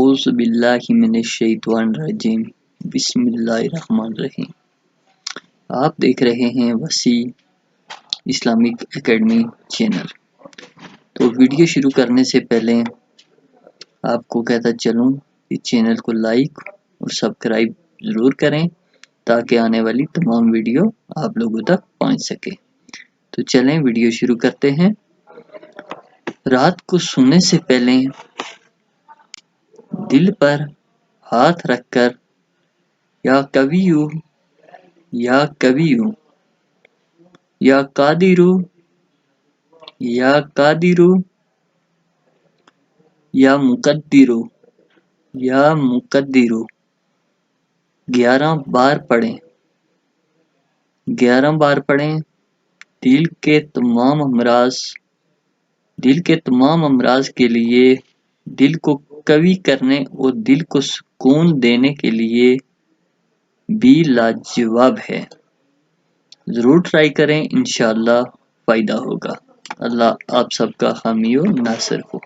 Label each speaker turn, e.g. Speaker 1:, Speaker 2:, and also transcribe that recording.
Speaker 1: اعوذ باللہ من الشیطان الرجیم بسم اللہ الرحمن الرحیم۔ آپ دیکھ رہے ہیں وسیع اسلامک اکیڈمی چینل۔ تو ویڈیو شروع کرنے سے پہلے آپ کو کہتا چلوں کہ چینل کو لائک اور سبسکرائب ضرور کریں تاکہ آنے والی تمام ویڈیو آپ لوگوں تک پہنچ سکے۔ تو چلیں ویڈیو شروع کرتے ہیں۔ رات کو سونے سے پہلے دل پر ہاتھ رکھ کر یا قویو یا قویو یا قادرو یا قادرو یا مقدرو یا مقدرو 11 بار پڑھیں۔ 11 بار پڑھیں۔ دل کے تمام امراض کے لیے، دل کو قوی کرنے اور دل کو سکون دینے کے لیے بھی لاجواب ہے۔ ضرور ٹرائی کریں، انشاءاللہ فائدہ ہوگا۔ اللہ آپ سب کا حامی و ناصر ہو۔